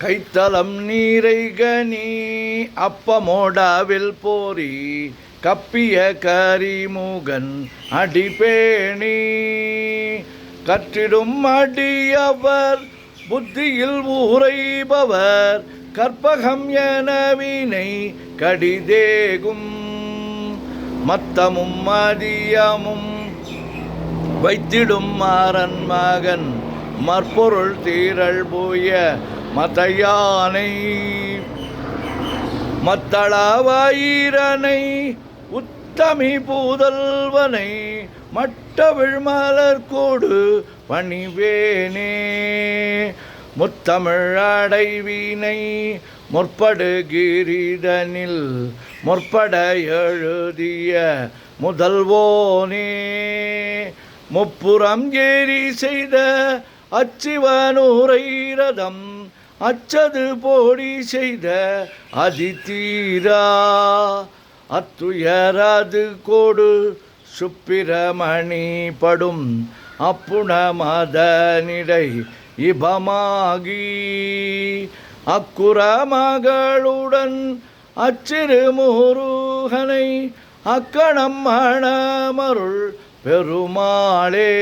கைத்தலம் நீரை கனி அப்பமோடாவில் போரி கப்பிய கரிமுகன் அடிபேணி கற்றிடும் அடியவர் புத்தியில் ஊரைபவர் கற்பகம் எனவினை கடிதேகும் மத்தமும் மதியமும் வைத்திடும் மாறன் மகன் மற்பொருள் தீரல் போய மதையானை மத்தளவாயிரனை உத்தமி பூதல்வனை மட்டவிழ் மலர்கோடு பணிவேனே முத்தமிழ் அடைவினை முற்படுகிரிதனில் முற்பட எழுதிய முதல்வோனே முப்புறம் ஏறி செய்த அச்சிவனூரை ரதம் அச்சது போடி செய்த அதிதீரா அத்துயரது கோடு சுப்பிரமணி படும் அப்புண மதனிடை இபமாகி அக்குற மகளுடன் அச்சிறு முருகனை அக்கணம் மணமருள் பெருமாளே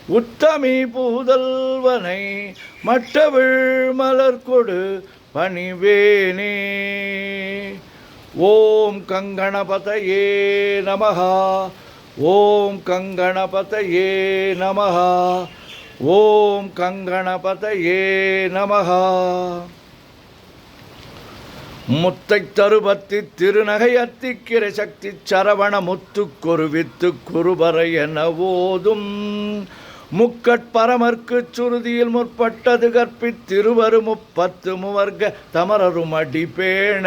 உத்தமி பூதல்வனை மட்டவிழ் மலர்கொடு பணிவேனே. ஓம் கங்கணபதயே நமஹ. ஓம் கங்கணபதயே நமஹ. ஓம் கங்கணபதயே நமஹ. முத்தை தருபத்தி திருநகை அத்திக்கிற சக்தி சரவண முத்து கொருவித்து குருபறை என ஓதும் முக்கட்பரமர்க்கு சுருதியில் முற்பட்டது கற்பித்திருவரு முப்பத்து முவர்க்க தமரரும் அடிபேண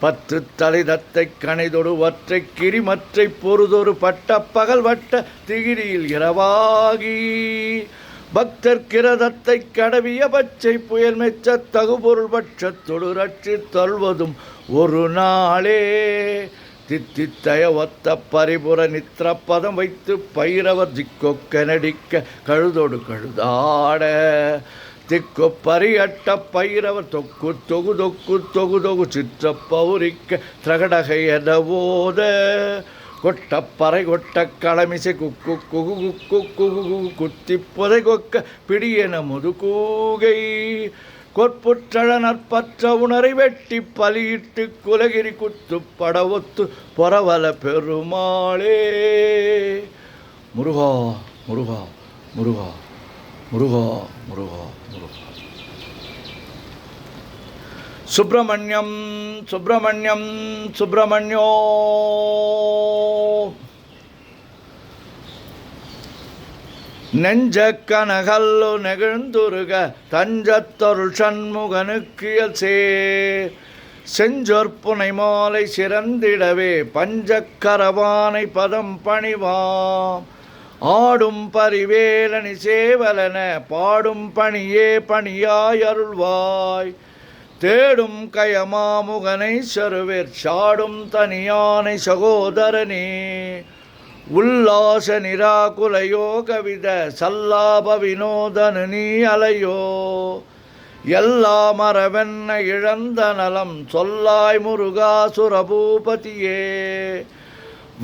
பத்து தலைதத்தை கணைதொடு ஒற்றை கிரிமற்றை பொறுதொரு பட்ட பகல் வட்ட திகிரியில் இரவாகி பக்தர் கிரதத்தை கடவிய பச்சை புயல் மெச்ச தகுபொருள் பட்சத்தொடு ரட்சி தொல்வதும் ஒரு நாளே தித்தித்தய ஒத்த பரிபுர நித்திரப்பதம் வைத்து பைரவர் திக்கொக்க நடிக்க கழுதோடு கழுதாட திக்கு பரியட்ட பைரவர் தொக்கு தொகு தொக்கு தொகு தொகு சிற்ற பௌரிக்க திரகடகை எதவோத கொட்டப்பறை கொட்ட களமிசை குக்கு குகு குக்கு குகு குத்தி புதை கொக்க பிடியென முதுகூகை கொற்புற்றழ நற்பற்ற உணரை வெட்டி பலியிட்டு குலகிரி குத்து படவொத்து பொறவல பெருமாளே. முருகா முருகா முருகா முருகா முருகா முருகா. சுப்பிரமணியம் சுப்பிரமணியம் சுப்பிரமணியோ. நெஞ்ச கனகல்லு நெகிழ்ந்துருக தஞ்சத்தொருள் சண்முகனுக்கியல் செஞ்சொற்புனை மாலை சிறந்திடவே பஞ்சக்கரவானை பதம் பணிவாம் ஆடும் பரிவேலனி சேவலன பாடும் பணியே பணியாய் அருள்வாய் தேடும் கயமாமுகனை சருவேர் சாடும் தனியானை சகோதரனே உல்லாச நிராகுலையோ கவித சல்லாப வினோதனு நீ அலையோ எல்லா மரவென்ன இழந்த நலம் சொல்லாய் முருகாசுரபூபதியே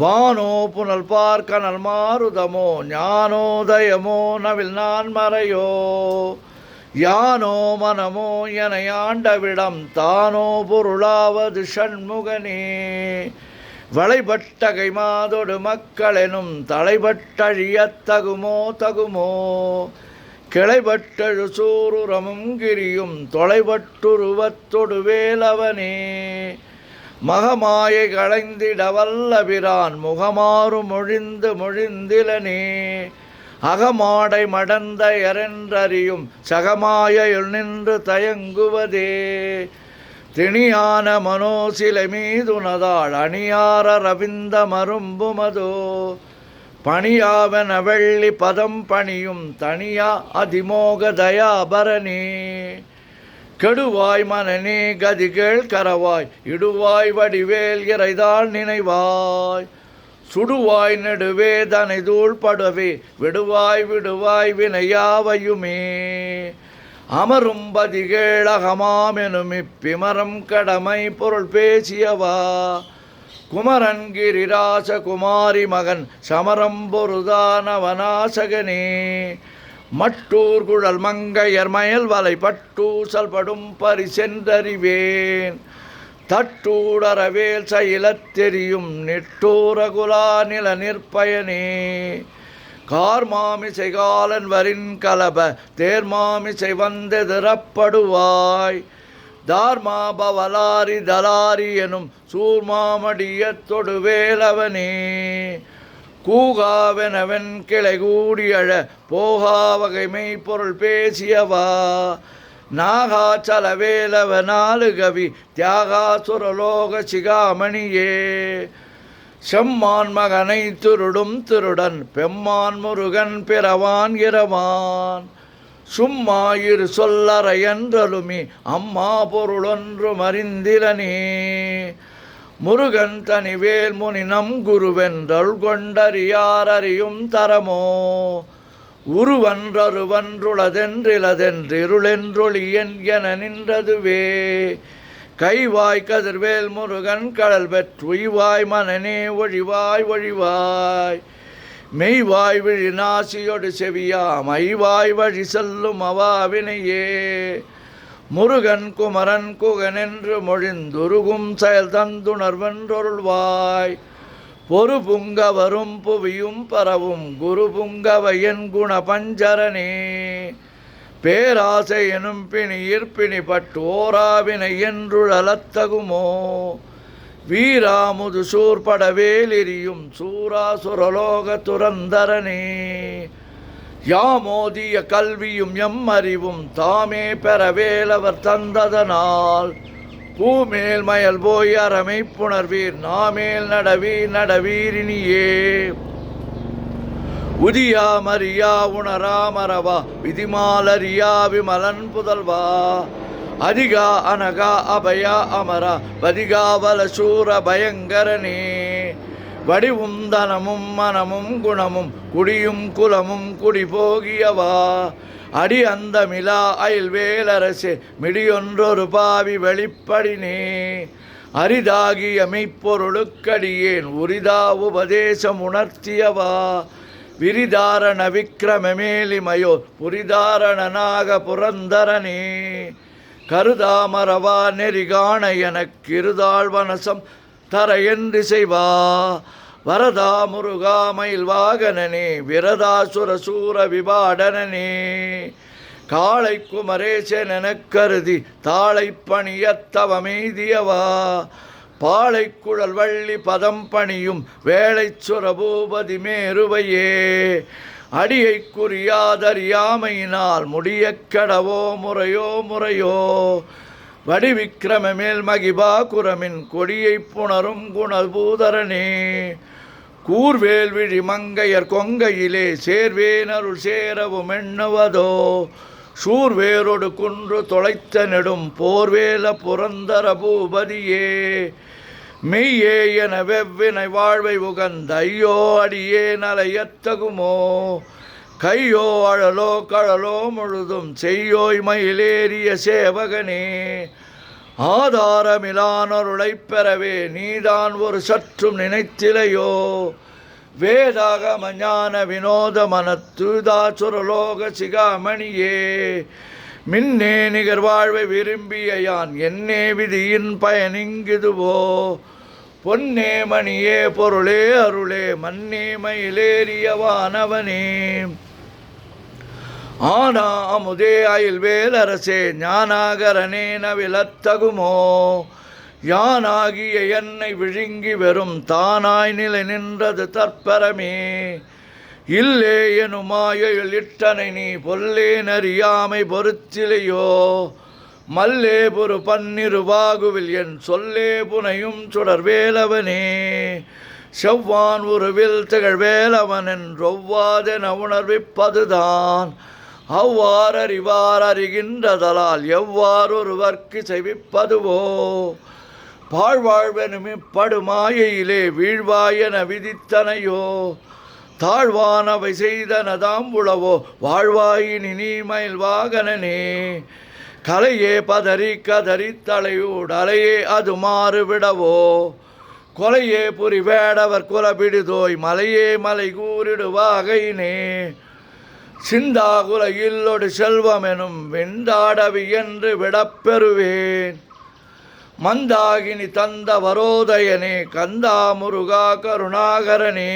வானோ புனல் பார்க்கனல் மாருதமோ ஞானோதயமோ நவில் நான் மறையோ யானோ மனமோ என ஆண்டவிடம் தானோ பொருளாவது ஷண்முகனே வளைபட்டகை மாதொடு மக்களெனும் தலைபட்டழியத்தகுமோ தகுமோ கிளைபட்டழு சூருரமும் கிரியும் தொலைபட்டுருவத்தொடு வேலவனே மகமாயை களைந்திட வல்லபிரான் முகமாறு மொழிந்து மொழிந்திலனே அகமாடை மடந்த எரென்றறியும் சகமாயுள் நின்று தயங்குவதே திணியான மனோசிலை மீதுனதாள் அணியார ரவிந்த மரும்புமதோ பணியாவன வெள்ளி பதம் பணியும் தனியா அதிமோக தயாபரணே கெடுவாய் மனநே கதிகள் கரவாய் இடுவாய் வடிவேல் இறைதாள் நினைவாய் சுடுவாய் நெடுவேதனை தூள் படவே விடுவாய் விடுவாய் வினையாவையுமே அமரும் பதிகேளகமாமெனும் இப்பிமரம் கடமை பொருள் பேசியவா குமரன் கிரிராச குமாரி மகன் சமரம் பொருதானவனாசகனே மட்டூர் குழல் மங்கையர் மயல் வலை பட்டூசல் படும் பரிசென்றறிவேன் தட்டூடரவேல் செயலத் தெரியும் நெட்டூரகுலா நில நிற்பயனே கார்மாமிசை காலன் வரின் கலப தேர்மாமிசை வந்தெதிரப்படுவாய் தார்மா பவலாரி தலாரி எனும் சூர்மாமடியத்தொடு வேலவனே கூகாவெனவன் கிளை கூடியழ போகா வகைமை பொருள் பேசியவா நாகாச்சல வேலவ நாலு கவி தியாகாசுரலோக சிகாமணியே செம்மான் மகனை திருடும் திருடன் பெம்மான் முருகன் பிறவான் இரவான் சும்மா இரு சொல்லற என்றலுமி அம்மா பொருளொன்று மறிந்திலனே முருகன் தனிவேல் முனி நம் குருவென்றல் கொண்டறியார் அறியும் தரமோ உருவன்றருவன்றுளதென்றிலதென்றிருளென்றொளியன் என நின்றதுவே கைவாய் கதிர்வேல் முருகன் கடல் பெற்றுய்வாய் மனநே ஒழிவாய் ஒழிவாய் மெய்வாய் விழி நாசியொடு செவியா மைவாய் வழி செல்லும் அவாவினையே முருகன் குமரன் குகனென்று மொழிந்துருகும் செயல் தந்துணர்வென்றொருள்வாய் பொறு புங்கவரும் புவியும் பரவும் குரு புங்கவையன் குண பஞ்சரனே பேராசை எனும் பிணியிற் பிணிப்பட்டு ஓராவினை என்றுழலத்தகுமோ வீராமுது சூர்படவேலிரியும் சூராசுரலோக துரந்தரனே யாமோதிய கல்வியும் எம் அறிவும் தாமே பெறவேலவர் தந்ததனால் பூமேல் மயல் போய் அறமை புணர்வீர் நாமேல் நடவீரினியே உதியா மரியா உணராமரவா விதிமாலரியா விமலன் புதல்வா அதிகா அனகா அபயா அமரா பதிகாவல சூர பயங்கரனே வடிவும் தனமும் மனமும் குணமும் குடியும் குலமும் குடி போகியவா அடி அந்தமிலா அயல்வேலரசே மிடியொன்றொரு பாவி வெளிப்படினே அரிதாகிய மெய்ப்பொருளுக்கடியேன் உரிதா உபதேசம் உணர்த்தியவா விரிதாரண விக்கிரமமேலிமயோ புரிதாரணனாக புரந்தரனே கருதாமரவா நெறிகாண எனக்கிருதாள் வனசம் தர என்று செய்வா வரதா முருகா மயில் வாகனனே விரதாசுர சூர விபாடனனே காளை குமரேசனெனக் கருதி தாளை பணியத்தவமெய்தியவா பாளை குழல் வள்ளி பதம் பணியும் வேளை சுரபூபதி மேருவையே அடியை குறியாதறியாமையினால் முடிய கடவோ முறையோ முறையோ வடிவிக்கிரமமேல் மகிபா குரமின் கொடியை புணரும் குணபூதரனே கூர்வேல் விழி மங்கையர் கொங்கையிலே சேர்வேனருள் சேரவும் எண்ணுவதோ சூர்வேரொடு குன்று தொலைத்த நெடும் போர்வேல புரந்தர பூபதியே மெய்யே என வெவ்வினை வாழ்வை உகந்த ஐயோ அடியே நலையத்தகுமோ கையோ அழலோ கழலோ முழுதும் செய்யோய் மயிலேறிய சேவகனே ஆதாரமிலானொருளைப் பெறவே நீதான் ஒரு சற்றும் நினைத்திலையோ வேதாகம ஞான வினோத மனத்துதாசுரலோக சிகாமணியே மின்னே நிகர் வாழ்வை விரும்பிய யான் என்னே விதியின் பயனிங்குதுவோ பொன்னே மணியே பொருளே அருளே மன்னே மயிலேறியவானவனே ஆனா அமுதே அயில்வேலரசே ஞானாகரனே நவிலத்தகுமோ யானாகிய என்னை விழுங்கி வெறும் தானாய் நிலை நின்றது தற்பரமே இல்லே எனுமாயில் இட்டனை நீ பொல்லே நறியாமை பொறுத்திலையோ மல்லே பொறு பன்னிருவாகுவில் என் சொல்லே புனையும் சுடர்வேலவனே செவ்வான் உருவில் திகழ்வேலவன் என்றொவ்வாதென உணர்விப்பதுதான் அவ்வாறறிவார் அறிகின்றதலால் எவ்வாறொருவர்க்கு செய்விப்பதுவோ பாழ்வாழ்வெனும் இப்படுமாயையிலே வீழ்வாயென விதித்தனையோ தாழ்வானவை செய்தனதாம் உளவோ வாழ்வாயின் இனிமயில் வாகனனே கலையே பதறி கதறி தலையூடலையே அது மாறுவிடவோ கொலையே புரி வேடவர் குலபிடிதோய் மலையே மலை கூறிடுவாகைனே சிந்தாகுல இல்லொடு செல்வமெனும் வெண்டாடவி என்று விடப்பெறுவேன் மந்தாகினி தந்த வரோதயனே கந்தா முருகா கருணாகரனே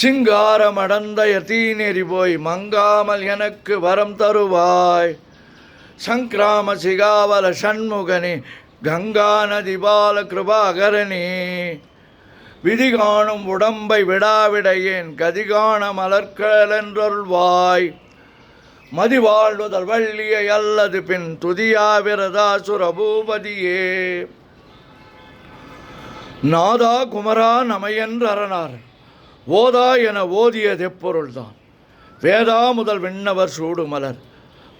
சிங்காரமடந்தய தீநெறி போய் மங்காமல் எனக்கு வரம் தருவாய் சங்கிராம சிகாவல சண்முகனே கங்கா நதி பால கிருபாகரனே விதி காணும் உடம்பை விடாவிடையேன் கதிகாண மலர்களென்றொல்வாய் மதிவாழ்வுதல் வள்ளியை அல்லது பின் துதியாவிரதா சுரபூபதியே நாதா குமரா நமையன்றனார் ஓதா என ஓதியதெப்பொருள்தான் வேதா முதல் விண்ணவர் சூடுமலர்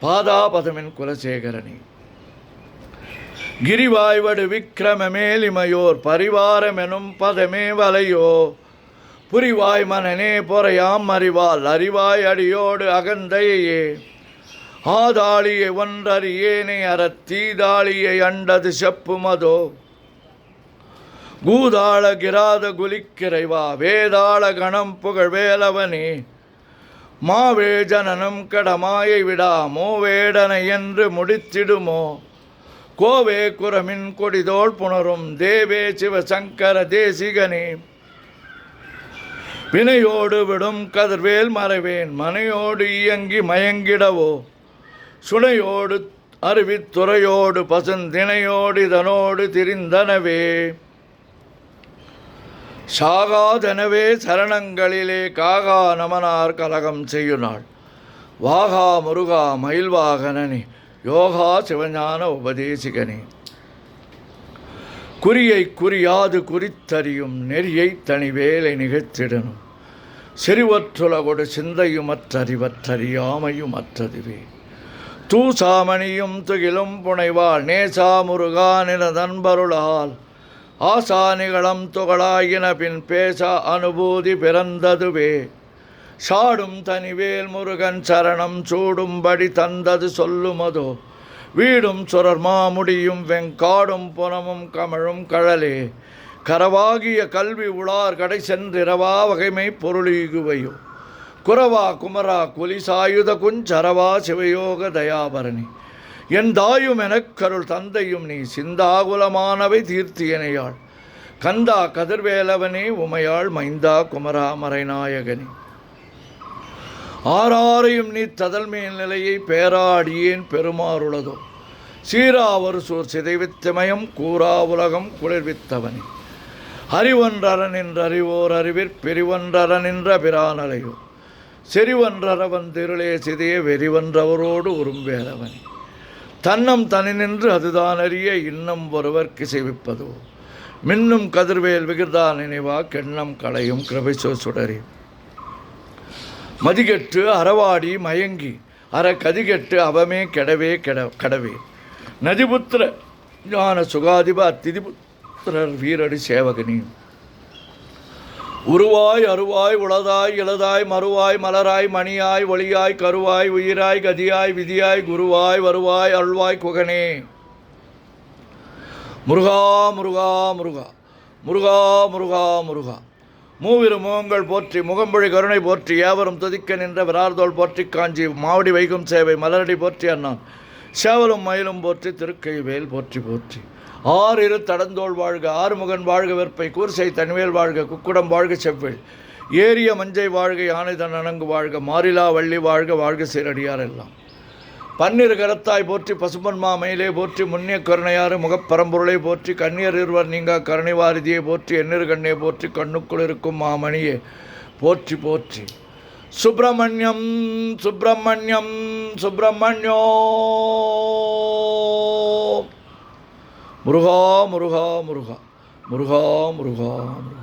பாதாபதமின் குலசேகரனே கிரிவாய்வடு விக்கிரம மேலிமையோர் பரிவாரமெனும் பதமே வலையோ புரிவாய் மனனே பொறையாம் அறிவால் அறிவாய் அடியோடு அகந்தையே ஆதாளியை ஒன்றறியேனை அறத்தீதாளியை அண்டது செப்புமதோ கூதாள கிராத குலிக்கிறைவா வேதாள கணம் புகழ் வேலவனே மாவே ஜனனம் கடமாயை விடா மோவேடனை என்று முடித்திடுமோ கோவே குரமின் கொடிதோள் புணரும் தேவே சிவசங்கர தேசிகனே வினையோடு விடும் கதிர்வேல் மறைவேன் மனையோடு இயங்கி மயங்கிடவோ சுனையோடு அருவித்துறையோடு பசுந்தினையோடு இதனோடு திரிந்தனவே சாகாதெனவே சரணங்களிலே காகா நமனார் கலகம் செய்யுநாள் வாகா முருகா மயில்வாகனனே யோகா சிவஞான உபதேசிகனே குறியை குறியாது குறித்தறியும் நெறியை தனிவேலை நிகழ்த்திடனும் செறிவற்றுலகொடு சிந்தையுமற்றறிவற்றறியாமையும் அற்றதுவே தூசாமணியும் துகிலும் புனைவாள் நேசா முருகா நில நண்பருளால் ஆசானிகளம் துகளாயின பின் பேச அனுபூதி பிறந்ததுவே சாடும் தனிவேல் முருகன் சரணம் சூடும்படி தந்தது சொல்லுமதோ வீடும் சுரர் மாமுடியும் வெங்காடும் புனமும் கமழும் கழலே கரவாகிய கல்வி உளார் கடை சென்றிரவா வகைமை பொருளீகுவையோ குரவா குமரா குலிசாயுத குஞ்சரவா சிவயோக தயாபரணி என் தாயும் எனக்கருள் தந்தையும் நீ சிந்தாகுலமானவை தீர்த்தியனையாள் கந்தா கதிர்வேலவனே உமையாள் மைந்தா குமரா மறைநாயகனே ஆறாரையும் நீ ததல் மேல் நிலையை பேராடியேன் பெருமாறுளதோ சீராவரு சூர் சிதைவித்தமயம் கூறா உலகம் குளிர்வித்தவனே அறிவொன்றரனின்ற அறிவோர் அறிவிற் பிரிவொன்றரனின்ற பிரானலையோ செறிவன்றரவன் திருளே சிதைய வெறிவன்றவரோடு உரும்பேலவனே தன்னம் தனி நின்று அதுதான் அறிய இன்னம் ஒருவர்க்கு செய்விப்பதோ மின்னும் கதிர்வேல் விகிர்தா நினைவா கெண்ணம் களையும் கிருபைசோ சுடரே மதிகெட்டு அறவாடி மயங்கி அற கதிகெட்டு அவமே கெடவே கடவே நதிபுத்திர ஞான சுகாதிப திதிபுத்திரர் வீரடி சேவகனி உருவாய் அருவாய் உளதாய் இளதாய் மறுவாய் மலராய் மணியாய் ஒளியாய் கருவாய் உயிராய் கதியாய் விதியாய் குருவாய் வருவாய் அருள்வாய் குகனே முருகா முருகா முருகா முருகா முருகா முருகா மூவிரு முகங்கள் போற்றி முகம்பொழி கருணை போற்றி ஏவரும் துதிக்க நின்ற விரார்தோள் போற்றி காஞ்சி மாவடி வைகும் சேவை மலரடி போற்றி அண்ணான் சேவலும் மயிலும் போற்றி திருக்கைவேல் போற்றி போற்றி ஆறிரு தடந்தோள் வாழ்க ஆறுமுகன் வாழ்க வெற்பை கூர்சை தனிவேல் வாழ்க குக்குடம் வாழ்க செவ்வேள் ஏரிய மஞ்சை வாழ்க யானை தன் அணங்கு வாழ்க மாறிலா வள்ளி வாழ்க வாழ்க சீரடியார் எல்லாம் பன்னிரு கரத்தாய் போற்றி பசும்பன்மா மயிலே போற்றி முன்னிய கருணையாறு முகப்பரம்பொருளை போற்றி கண்ணியர் இருவர் நீங்கா கருணை வாரிதியை போற்றி எண்ணிரு கண்ணே போற்றி கண்ணுக்குள் இருக்கும் மாமணியே போற்றி போற்றி சுப்பிரமணியம் சுப்பிரமணியம் சுப்பிரமணியோ முருகா முருகா முருகா முருகா முருகா முருகா